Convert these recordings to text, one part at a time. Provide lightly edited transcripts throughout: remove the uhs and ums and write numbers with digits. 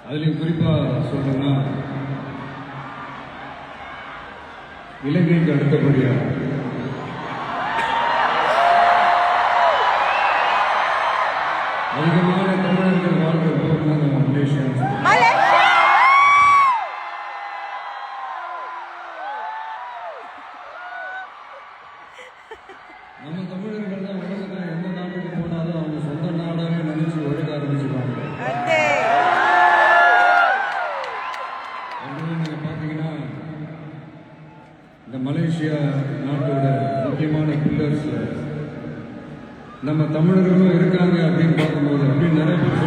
அதுலயும் குறிப்பா சொல்லணும்னா இலங்கைக்கு அடுத்தபடியா அதிகமான தமிழர்கள் வாழ்ந்த ஊர் நம்ம மலேசியா. நம்ம தமிழர்கள் தான் உலகத்தில் எந்த நாட்டுக்கு போனாலும் அவங்க சொந்த நாடாவே நினைச்சு ஒழுக ஆரம்பிச்சுப்பாங்க. நீங்க பாத்தீங்கன்னா இந்த மலேசியா நாட்டோட முக்கியமான பில்லர்ஸ்ல நம்ம தமிழர்களும் இருக்காங்க அப்படின்னு பார்க்கும்போது அப்படின்னு நிறைய பேர்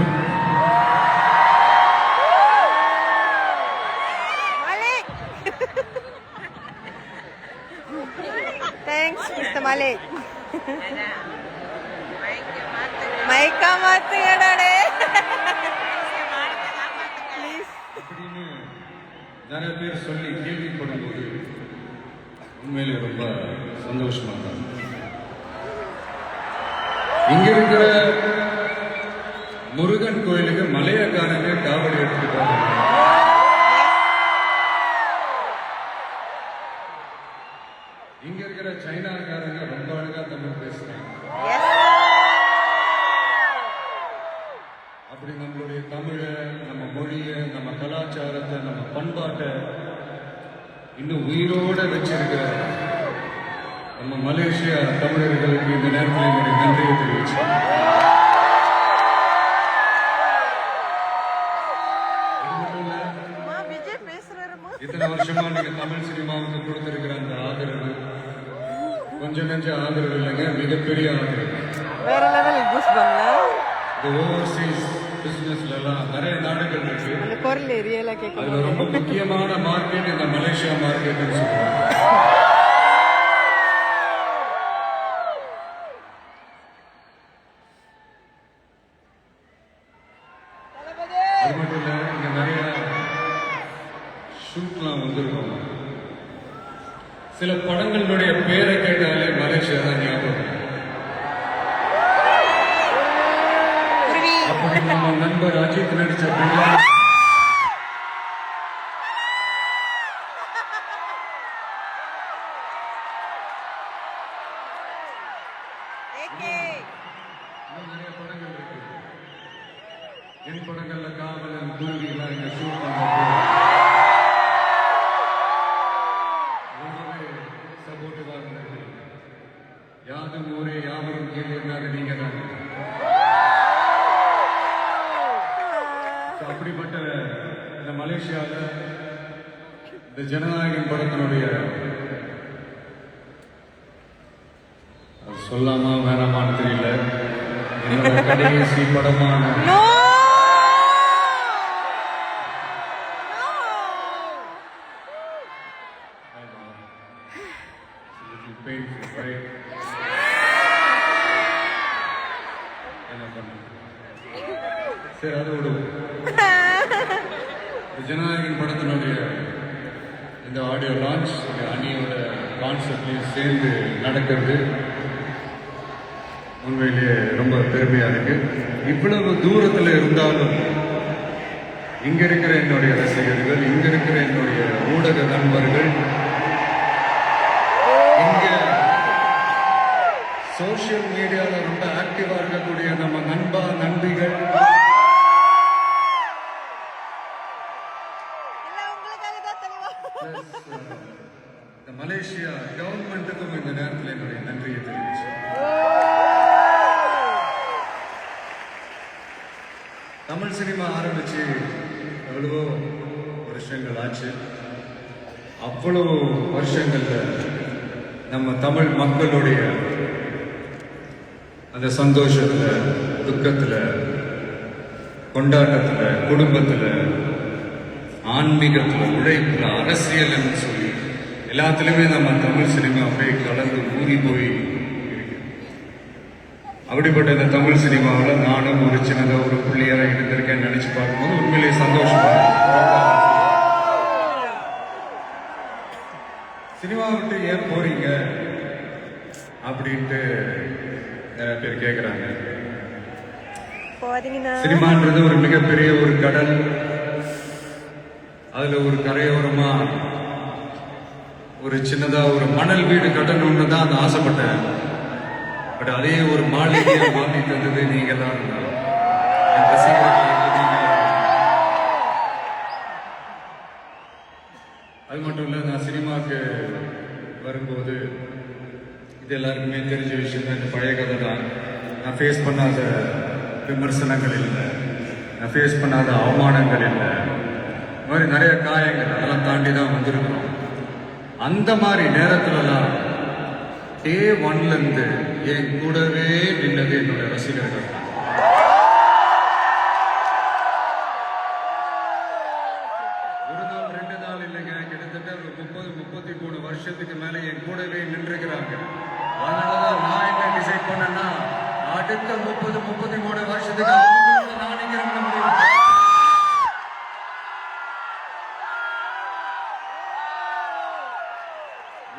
thanks mister Malek. Mica மாத்துங்கடே please அப்படின்னு நிறைய பேர் சொல்லி கேள்விப்படும் போது உண்மையிலே ரொம்ப சந்தோஷமா தான். இங்க இருக்கிற முருகன் கோயிலுக்கு மலையக்காரங்க காவடி எடுத்துட்டு இங்க இருக்கிற சைனாக்காரங்க ரொம்ப அழகா தமிழ் பேசுறாங்க. அப்படி நம்மளுடைய தமிழை, நம்ம மொழியை, நம்ம கலாச்சாரத்தை, நம்ம பண்பாட்டை இன்னும் உயிரோட வச்சிருக்கிற நம்ம மலேசியா தமிழர்களுக்கு இந்த நேரத்தில் என்னுடைய நன்றியை தெரிவிச்சேன். இத்தனை வருஷமா நீங்க தமிழ் சினிமாவுக்கு கொடுத்திருக்கிற அந்த ஆதரவு கொஞ்சம் நெஞ்ச ஆதரவு இல்லைங்க, மிகப்பெரிய ஆதரவு. இந்த ஓவர்சீஸ் பிசினஸ்ல எல்லாம் நிறைய நாடுகள் இருக்கு. அதுல ரொம்ப முக்கியமான மார்க்கெட் இந்த மலேசியா மார்க்கெட் சொல்றாங்க. அது மட்டும் இல்ல, இங்க நிறைய ஷூட்லாம் வந்திருக்கோம். சில படங்களுடைய பேரை கேட்டாலே மலேசியா தான் ஞாபகம். அப்படி நம்ம நண்பர் அஜித் நடிச்ச நிறைய படங்கள் இருக்கு. என் படங்கள்ல காவலன், குருவி எல்லாம் இங்க ஷூட் ரொம்பவே சப்போர்ட்டிவா இருந்தது. யாதும் ஊரே யாவரும் கேள்வி நீங்க தான். அப்படிப்பட்ட இந்த மலேசியாவில் இந்த ஜனநாயகன் படத்தினுடைய சொல்லாமா வேணாமான்னு தெரியல, என்னோட கடைசி படமான சரி அதோட ஜனநாயகன் படத்தினுடைய இந்த ஆடியோ லான்ச் அணியோட கான்செப்ட்லையும் சேர்ந்து நடக்கிறது உண்மையிலேயே ரொம்ப பெருமையா இருக்கு. இவ்வளவு தூரத்தில் இருந்தாலும் இங்க இருக்கிற என்னுடைய ரசிகர்கள், இங்க இருக்கிற என்னுடைய ஊடக நண்பர்கள், இங்க சோசியல் மீடியால ரொம்ப ஆக்டிவா இருக்கக்கூடிய நம்ம நண்பா நண்பிகள், இந்த மலேசியா கவர்மெண்ட்டுக்கும் இந்த நேரத்தில் என்னுடைய நன்றியை தெரிவிச்சு. தமிழ் தமிழ் சினிமா ஆரம்பிச்சு எவ்வளவோ வருஷங்கள் ஆச்சு. அவ்வளோ வருஷங்கள்ல நம்ம தமிழ் மக்களுடைய அந்த சந்தோஷத்துல, துக்கத்துல, கொண்டாட்டத்துல, குடும்பத்துல, ஆன்மீகத்துல, உழைப்புல, அரசியல்னு சொல்லி எல்லாத்துலயுமே நம்ம தமிழ் சினிமா அப்படியே கலந்து ஊறி போய் இருக்கு. அப்படிப்பட்ட இந்த தமிழ் சினிமாவில் நானும் ஒரு சின்னதாக ஒரு புள்ளியாக இருந்திருக்கேன்னு நினைச்சு பார்க்கும்போது உண்மையிலேயே சந்தோஷமா இருக்கு. சினிமா விட்டு ஏன் போறீங்க அப்படின்ட்டு நிறைய பேர் கேட்குறாங்க. சினிமான்றது ஒரு மிகப்பெரிய ஒரு கடல். அதுல ஒரு கரையோரமா ஒரு சின்னதா ஒரு மணல் வீடு கட்டணும்னு தான் அந்த ஆசைப்பட்டேன். பட் அதே ஒரு மாளிகையை மாற்றி தந்தது நீங்க தான். அது மட்டும் இல்ல, நான் சினிமாவுக்கு வரும்போது இது எல்லாருக்குமே தெரிஞ்ச விஷயம் தான். இந்த பழைய கதை தான். நான் ஃபேஸ் பண்ணாத விமர்சனங்கள் இல்லை, நான் ஃபேஸ் பண்ணாத அவமானங்கள் இல்லை, இந்த மாதிரி நிறைய காயங்கள் அதெல்லாம் தாண்டி தான் வந்திருக்கிறோம். அந்த மாதிரி நேரத்துலலாம் டே ஒன்ல இருந்து என் கூடவே நின்னது என்னுடைய ரசிகர்கள். ஒரு நாள் 2 நாள் இல்லைங்க, கிட்டத்தட்ட ஒரு 30-33 வருஷத்துக்கு மேல என் கூடவே நின்றுக்கிறாங்க. அதனாலதான் நான் என்ன டிசைட் பண்ணேன்னா, அடுத்த 30-33 வருஷத்துக்கு நான் நிக்கிறேன்.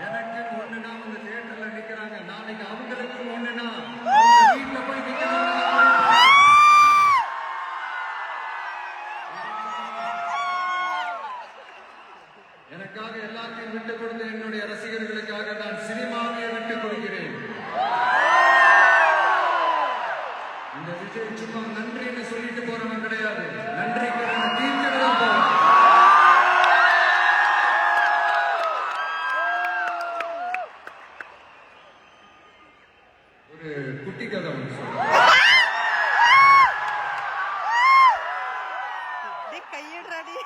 எனக்கு ஒண்ணுனா வந்து தியேட்டர்ல நிக்கிறாங்க, நாளைக்கு அவங்களுக்கு ஒண்ணுனா வீட்டுல போய் நிக்கிறாங்க. எனக்காக எல்லாத்தையும் விட்டு கொடுத்த என்னுடைய ரசிகர்களுக்காக நான் சினிமாவையே விட்டு கொடுக்கிறேன். இந்த விஜய் சும்மா நன்றின்னு சொல்லிட்டு போறவன் கிடையாது, நன்றி தீர்த்துட்டு தான் போறேன். ஒரு குட்டி கதை ஒன்று சொல்றேன். கையிடுறாடி.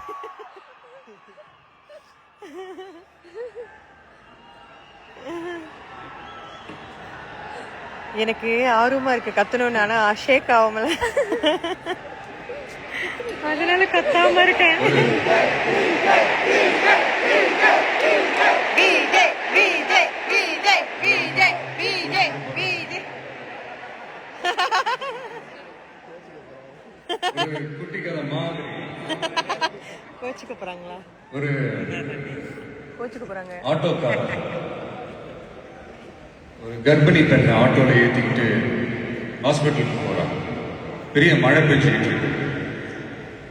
எனக்கு ஆர்வமா இருக்கு கத்தணும்னு, ஆனா ஷேக் ஆகாமல, அதனால கத்தாம இருக்கேன். ஒரு குட்டி கதை மாதிரி. கோச்சுக்க போறாங்களா? ஒரு கோச்சுக்க போறாங்க. ஆட்டோக்காரர் ஒரு கர்ப்பிணி பெண்ணை ஆட்டோல ஏத்திக்கிட்டு ஹாஸ்பிட்டலுக்கு போறான். பெரிய மழை பெஞ்சுக்கிட்டு இருக்கு.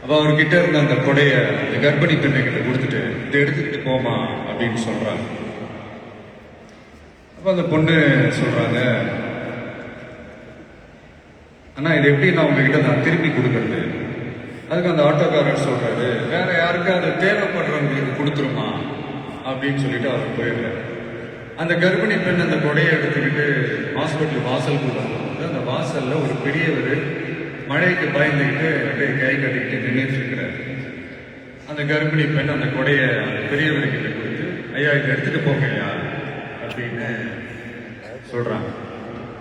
அப்ப அவர்கிட்ட இருந்த அந்த கொடைய அந்த கர்ப்பிணி பெண்ணை கிட்ட கொடுத்துட்டு இதை எடுத்துக்கிட்டு போமா அப்படின்னு சொல்றாங்க. அப்ப அந்த பொண்ணு சொல்றாங்க, ஆனா இது எப்படி நான் உங்ககிட்ட நான் திருப்பி கொடுக்கறது? அதுக்கு அந்த ஆட்டோக்காரர் சொல்றாரு, வேற யாருக்காவது தேவைப்படுறவங்களுக்கு கொடுத்துருமா அப்படின்னு சொல்லிட்டு அவர் போயிடுறாரு. அந்த கர்ப்பிணி பெண் அந்த கொடையை எடுத்துக்கிட்டு ஹாஸ்பிட்டல் வாசலுக்குள்ள போகும்போது அந்த வாசல்ல ஒரு பெரியவர் மழைக்கு பயந்துக்கிட்டு அப்படியே கை கட்டிக்கிட்டு நின்றுட்டு இருக்கிறார். அந்த கர்ப்பிணி பெண் அந்த கொடையை அந்த பெரியவர்கிட்ட கொடுத்து, ஐயா இதை எடுத்துட்டு போங்கய்யா அப்படின்னு சொல்றாங்க.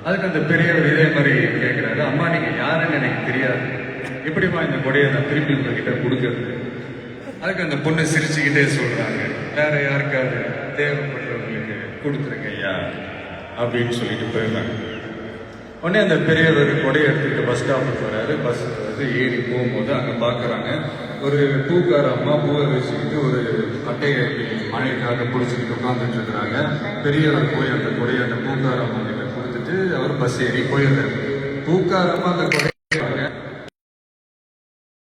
அதுக்கு அந்த பெரியவர் இதே மாதிரி கேட்கிறாரு, அம்மா நீங்க யாருன்னு எனக்கு தெரியாது, எப்படிமா இந்த கொடையை நான் திருப்பி உங்ககிட்ட கொடுக்கறது? அதுக்கு அந்த பொண்ணு சிரிச்சுக்கிட்டே சொல்றாங்க, வேற யாருக்காவது தேவைப்படுறவங்களுக்கு கொடுத்துருங்க ஐயா அப்படின்னு சொல்லிட்டு போயிடுறாங்க. உடனே அந்த பெரியவர் கொடையை எடுத்துக்கிட்டு பஸ் ஸ்டாப்புக்கு வராரு. பஸ் வந்து ஏறி போகும்போது அங்கே பார்க்குறாங்க, ஒரு பூக்கார அம்மா பூவை வச்சுக்கிட்டு ஒரு அட்டையை மழைக்காக பிடிச்சிக்கிட்டு உட்காந்துட்டு இருக்கிறாங்க. பெரியவர் போய் அந்த கொடையை அந்த பூக்கார அம்மா கிட்ட கொடுத்துட்டு அவர் பஸ் ஏறி போயிடுறாரு. பூக்கார அம்மா அந்த கொடையை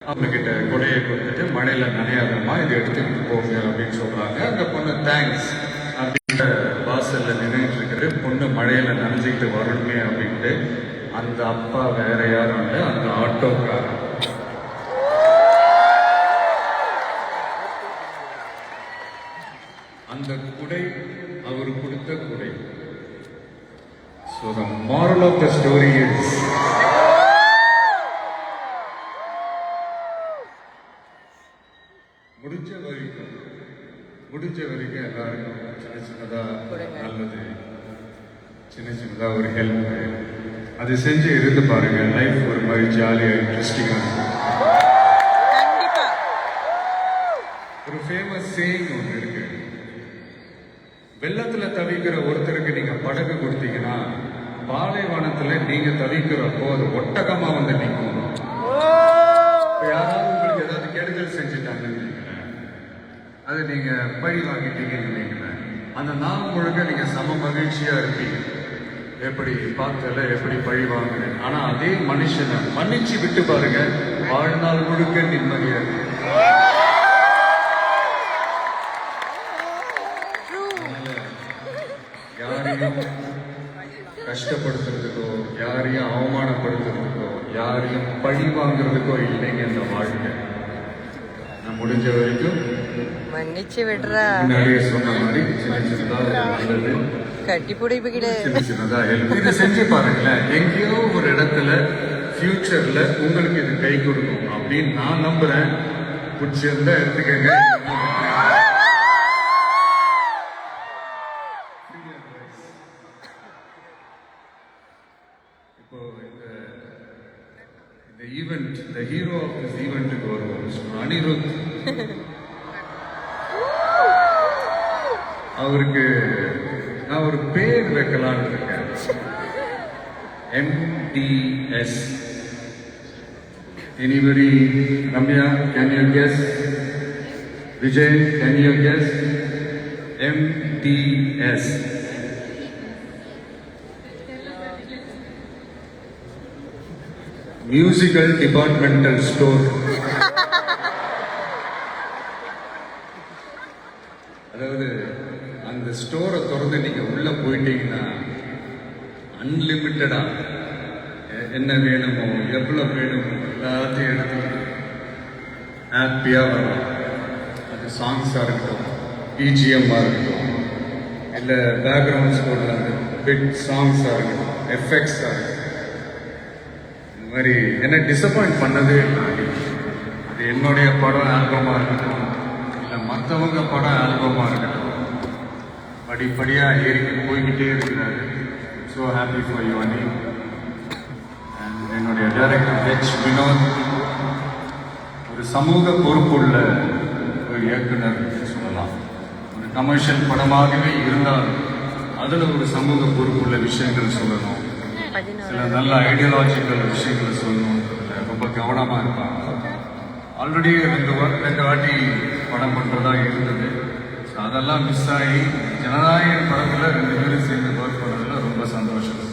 அவங்க கிட்ட கொடையை கொடுத்துட்டு, மழையில நனையாதம்மா இதை எடுத்துக்கிட்டு போங்க அப்படின்னு சொல்றாங்க. அந்த பொண்ணு தேங்க்ஸ் அப்படின்ற வாசல்ல நின்றுட்டு இருக்கிறது. பொண்ணு மழையில நனைஞ்சுக்கிட்டு வரணுமே அப்படின்ட்டு அந்த அப்பா வேற யாரும் இல்லை, அந்த ஆட்டோக்காரர். அந்த குடை அவர் கொடுத்த குடை. So the moral of the story is சின்ன சின்னதாக நல்லது, சின்ன சின்னதாக ஒரு ஹெல்ப், அது செஞ்சு இருந்து பாருங்க. லைஃப் ஒரு மாதிரி ஜாலியாக இன்ட்ரெஸ்டிங்காக இருக்கும். ஒரு ஃபேமஸ் சேயிங் ஒன்று இருக்கு, வெள்ளத்துல தவிக்கிற ஒருத்தருக்கு நீங்க படகு கொடுத்தீங்கன்னா பாலைவனத்துல நீங்க தவிக்கிறப்போ அது ஒட்டகமா வந்து நிற்கும். யாராவது உங்களுக்கு ஏதாவது கெடுதல் செஞ்சுட்டாங்கன்னு நினைக்கிறேன், அது நீங்க பழி வாங்கிட்டீங்கன்னு நினைக்கிறேன், அந்த நாள் முழுக்க நீங்க சம மகிழ்ச்சியா இருப்பீங்க. எப்படி பார்த்தல, எப்படி பழி வாங்கினேன். ஆனா அதே மனுஷனை மன்னிச்சு விட்டு பாருங்க, வாழ்நாள் முழுக்க நிம்மதியா இருக்கு. யாரையும் கஷ்டப்படுத்துறதுக்கோ, யாரையும் அவமானப்படுத்துறதுக்கோ, யாரையும் பழி வாங்குறதுக்கோ இல்லைங்க இந்த வாழ்க்கை. நான் முடிஞ்ச வரைக்கும் மன்னிச்சு விடுறா. முன்னாடியே சொன்ன மாதிரி சின்ன சின்னதா நல்லது, கட்டி பிடிப்புகிடு, சின்ன சின்னதா ஹெல்ப், இதை செஞ்சு பாருங்களேன். எங்கேயோ ஒரு இடத்துல ஃபியூச்சர்ல உங்களுக்கு இது கை கொடுக்கும் அப்படின்னு நான் நம்புறேன். பிடிச்சிருந்தா எடுத்துக்கங்க. இப்போ இந்த event, the hero of this ஈவெண்ட்டுக்கு வருவோம். அனிருத், அவருக்கு நான் ஒரு பேர் வைக்கலான்னு இருக்கேன். MTS. Anybody? Ramya, can you guess? Vijay, can you guess? MTS. Musical departmental store. அதாவது அந்த ஸ்டோரை திறந்து நீங்க உள்ள போயிட்டீங்கன்னா அன்லிமிட்டடா என்ன வேணுமோ, எவ்வளவு வேணுமோ எல்லாத்தையும் எடுத்து ஹாப்பியா வரலாம். அது சாங்ஸா இருக்கட்டும், பிஜிஎம்மா இருக்கட்டும், இல்ல பேக்ரவுண்ட் ஸ்கோர்ல அந்த பிட் சாங்ஸா இருக்கட்டும், எஃபெக்ட்ஸா இருக்கட்டும். இந்த மாதிரி என்ன டிசப்பாயிண்ட் பண்ணதே இல்லை. அது என்னுடைய படம் ஆல்பமா இருக்கட்டும், இல்லை மற்றவங்க படம் ஆல்பமா இருக்கட்டும், படிப்படியா ஏறி போய்கிட்டே இருக்கிறாரு. ஸோ ஹாப்பி ஃபார் யூ அனி. அண்ட் என்னுடைய டைரக்டர் ஹெச் வினோத் ஒரு சமூக பொறுப்புள்ள ஒரு இயக்குனர் சொல்லலாம். ஒரு கமர்ஷியல் படமாகவே இருந்தாலும் அதில் ஒரு சமூக பொறுப்புள்ள விஷயங்கள் சொல்லணும், சில நல்ல ஐடியாலஜிக்கல் விஷயங்களை சொல்லணும், ரொம்ப கவனமாக இருப்பாங்க. ஆல்ரெடி ரெண்டு வாட்டி படம் பண்ணுறதா இருந்தது. ஸோ அதெல்லாம் மிஸ் ஆகி ஜனநாயகன் படத்தில் 2 பேரும் சேர்ந்து ஒர்க் பண்ணதில் ரொம்ப சந்தோஷம்.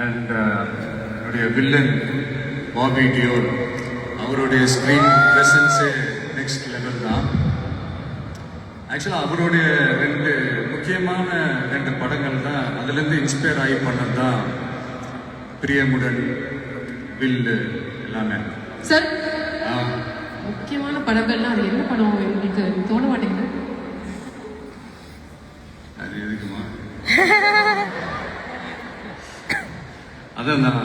அண்ட் என்னுடைய வில்லன் பாபி டியோல், அவருடைய ஸ்க்ரீன் ப்ரெசன்ஸே நெக்ஸ்ட் லெவல் தான். ஆக்சுவலாக அவருடைய 2 முக்கியமான 2 படங்கள் தான் அதுலேருந்து இன்ஸ்பயர் ஆகி பண்ணது தான் பிரியமுடன், வில்லு எல்லாமே. சார், முக்கியமான படங்கள்லாம் அது என்ன படம் உங்களுக்கு தோண மாட்டேங்குது? அது எதுக்குமா? அதான் நான்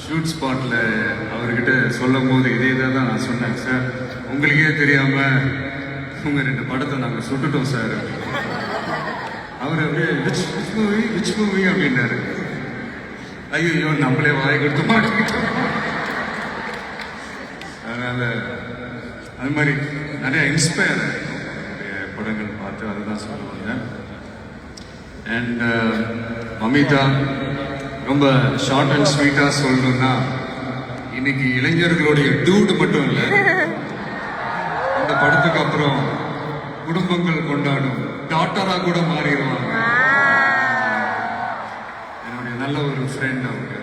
ஷூட் ஸ்பாட்டில் அவர்கிட்ட சொல்லும் போது இதே தான் நான் சொன்னேன். சார், உங்களுக்கே தெரியாமல் உங்கள் 2 படத்தை நாங்கள் சுட்டுட்டோம் சார். அவர் அப்படியே விச் மூவி அப்படின்னாரு. ஐயோ, நம்மளே வாய் கொடுத்து மாட்டிக்கிட்டோம். அதனால அது மாதிரி நிறைய இன்ஸ்பயர் ஆகிடும் என்னுடைய படங்கள் பார்த்து, அதுதான் சொல்லுவாங்க. அண்ட் மமிதா ரொம்ப ஷார்ட் அண்ட் ஸ்வீட்டாக சொல்லணும்னா, இன்னைக்கு இளைஞர்களுடைய டூட் மட்டும் இல்லை, இந்த படத்துக்கு அப்புறம் குடும்பங்கள் கொண்டாடும் டாட்டரா கூட மாறிடுவாங்க. என்னுடைய நல்ல ஒரு ஃப்ரெண்ட் அவங்க.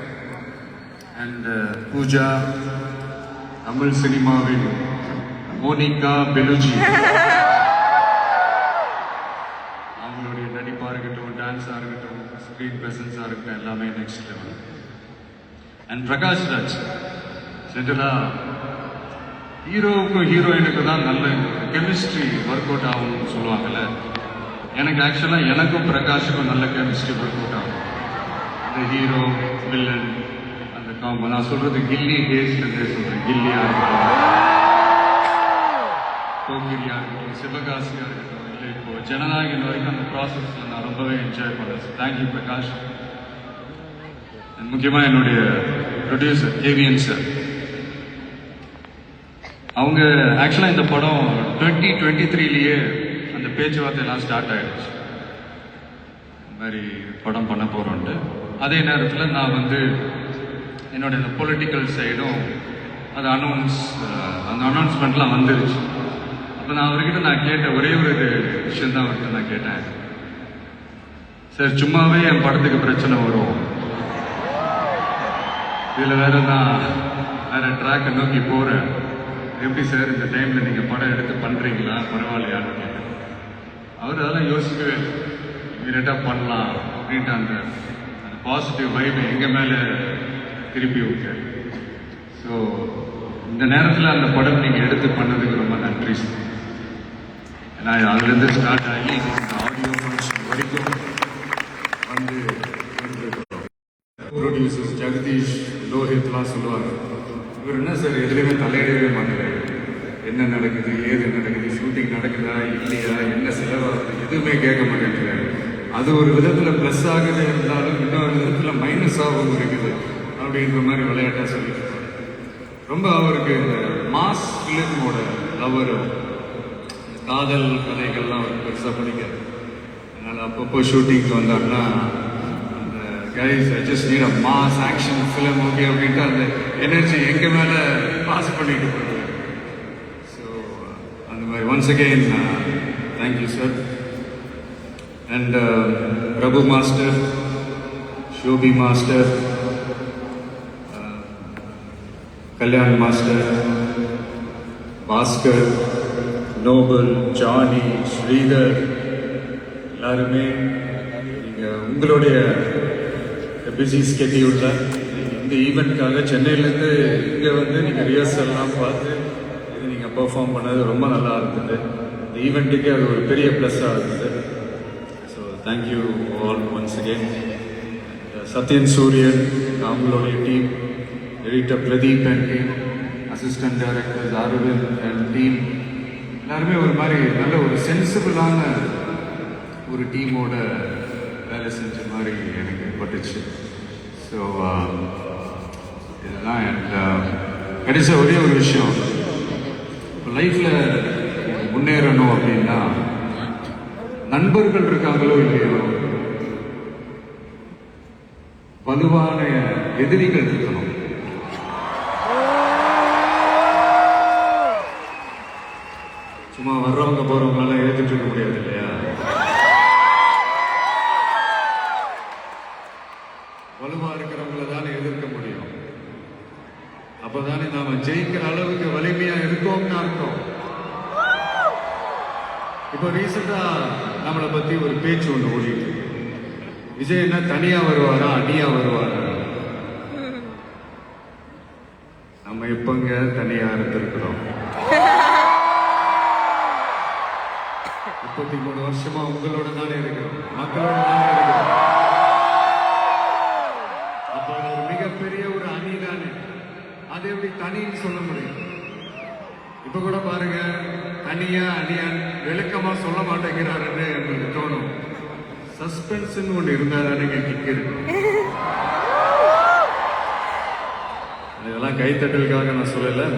அண்ட் பூஜா, தமிழ் சினிமாவின் மோனிகா பெலுஜி, அவங்களுடைய நடிப்பாக இருக்கட்டும், டான்ஸாக இருக்கட்டும், ஸ்க்ரீன் ப்ரெசன்ஸாக இருக்கட்டும், எல்லாமே next level. And Prakash Raj, ஜென்ரலாக ஹீரோவுக்கும் ஹீரோயினுக்கு தான் நல்ல கெமிஸ்ட்ரி ஒர்க் அவுட் ஆகும்னு சொல்லுவாங்கல்ல. எனக்கு ஆக்சுவலாக எனக்கும் பிரகாஷுக்கும் நல்ல கெமிஸ்ட்ரி ஒர்க் அவுட் ஆகும். அந்த ஹீரோ வில்லன் அந்த காம்போ, நான் சொல்றது கில்லி டேஸ்ட்லேருந்தே சொல்கிறேன். கில்லியாக இருக்கட்டும், போக்கிரியாக இருக்கட்டும், சிவகாசியாக இருக்கட்டும், இல்லை இப்போ ஜனநாயகன் வரைக்கும் அந்த ப்ராசஸில் நான் ரொம்பவே என்ஜாய் பண்ணேன். தேங்க்யூ பிரகாஷ். முக்கியமாக என்னுடைய ப்ரொடியூசர் கேவிஎன் சார், அவங்க ஆக்சுவலாக இந்த படம் 2023 அந்த பேச்சுவார்த்தையெல்லாம் ஸ்டார்ட் ஆகிடுச்சு, இந்த மாதிரி படம் பண்ண போகிறோன்ட்டு. அதே நேரத்தில் நான் வந்து என்னோட இந்த பொலிட்டிக்கல் சைடும் அது அந்த அனௌன்ஸ்மெண்ட்லாம் வந்துருச்சு. அப்போ நான் அவர்கிட்ட நான் கேட்ட ஒரே ஒரு விஷயந்தான் அவர்கிட்ட நான் கேட்டேன், சார் சும்மாவே என் படத்துக்கு பிரச்சனை வரும், இதில் வேற நான் வேற ட்ராக்கை நோக்கி போகிறேன், எப்படி சார் இந்த டைமில் நீங்கள் படம் எடுத்து பண்ணுறீங்களா, பரவாயில்லையான்னு கேட்டேன். அவர் அதெல்லாம் யோசிக்கவே இமீடியட்டாக பண்ணலாம் அப்படின்ட்டு அந்த பாசிட்டிவ் வைப் எங்கள் மேலே திருப்பி விட்டார். ஸோ இந்த நேரத்தில் அந்த படம் நீங்கள் எடுத்து பண்ணதுக்கு ரொம்ப நன்றி சார். ஏன்னா அதுலேருந்து ஸ்டார்ட் ஆகி இந்த ஆடியோ ஃபங்க்ஷன் வரைக்கும் வந்து ப்ரொடியூசர்ஸ் ஜெகதீஷ், லோஹித்லாம் சொல்லுவாங்க, இவர் என்ன சார் எதுலையுமே தலையிடவே மாட்டேங்கிறாரு, என்ன நடக்குது, ஏது நடக்குது, ஷூட்டிங் நடக்குதா இல்லையா, என்ன செலவாகுது, எதுவுமே கேட்க மாட்டேங்கிறாரு. அது ஒரு விதத்தில் ப்ளஸ் ஆகுது இருந்தாலும் இன்னொரு விதத்தில் மைனஸாகவும் இருக்குது அப்படின்ற மாதிரி விளையாட்டாக சொல்லிட்டு ரொம்ப அவருக்கு இந்த மாஸ் ஃபிலிமோட லவர், காதல் கதைகள்லாம் அவருக்கு பெருசாக பிடிக்காது. அதனால் அப்பப்போ ஷூட்டிங்க்கு வந்தாருன்னா அந்த guys I just need a mass action film okay அப்படின்ட்டு அந்த எனர்ஜி எங்கள் மேலே பாஸ் பண்ணிட்டு போயிடுவார். ஸோ அந்த மாதிரி once again thank you sir. And Prabhu master, Shobi master, Kalyan master, Bhaskar, Noble, Johnny, Sridhar, எல்லாருமே நீங்கள் உங்களுடைய பிஸி ஸ்கெட்யூலில் இந்த ஈவெண்ட்காக சென்னையிலேருந்து இங்கே வந்து நீங்கள் ரிஹர்சல்லாம் பார்த்து இது நீங்கள் பெர்ஃபார்ம் பண்ணது ரொம்ப நல்லா இருந்தது. இந்த ஈவெண்ட்டுக்கு அது ஒரு பெரிய ப்ளஸ்ஸாக இருந்தது. So thank you all once again. Sathyan Sooryan, அவங்களுடைய team, editor Pradeep and team, assistant director Aravind and team, எல்லாருமே ஒரு மாதிரி நல்ல ஒரு சென்சிபிளான ஒரு டீமோட வேலை செஞ்ச மாதிரி எனக்கு பட்டுச்சு. ஸோ இதுதான் கிடைச்ச ஒரே ஒரு விஷயம். இப்போ லைஃப்பில் முன்னேறணும் அப்படின்னா நண்பர்கள் இருக்காங்களோ இல்லையோ, வலுவான எதிரிகள் இருக்கணும். சும்மா வர்றவங்க போறவங்களால எழுதிட்டு இருக்க முடியாது இல்லையா? வலுவா இருக்கிறவங்கள தானே எதிர்க்க முடியும். அப்பதானே நாம ஜெயிக்கிற அளவுக்கு வலிமையா இருக்கோம்னு அர்த்தம். இப்போ ரீசெண்டா நம்மளை பத்தி ஒரு பேச்சு ஒன்று ஓடிட்டு, விஜய் என்ன தனியா வருவாரா அடியா வருவாரா? நம்ம எப்பங்க தனியா இருந்திருக்கிறோம்? 33 வருஷமா உங்களோட தானே இருக்கிறோம், மக்களோட தானே இருக்கிறோம். அப்ப ஒரு மிகப்பெரிய ஒரு அணி தானே, அது எப்படி தனின்னு சொல்ல முடியும்? இப்ப கூட பாருங்க, தனியா அணியான் விளக்கமா சொல்ல மாட்டேங்கிறாருன்னு எனக்கு தோணும். சஸ்பென்ஸ் ஒன்று இருந்தா தானே கிக் இருக்கும். இதெல்லாம் கைத்தட்டலுக்காக நான் சொல்லல.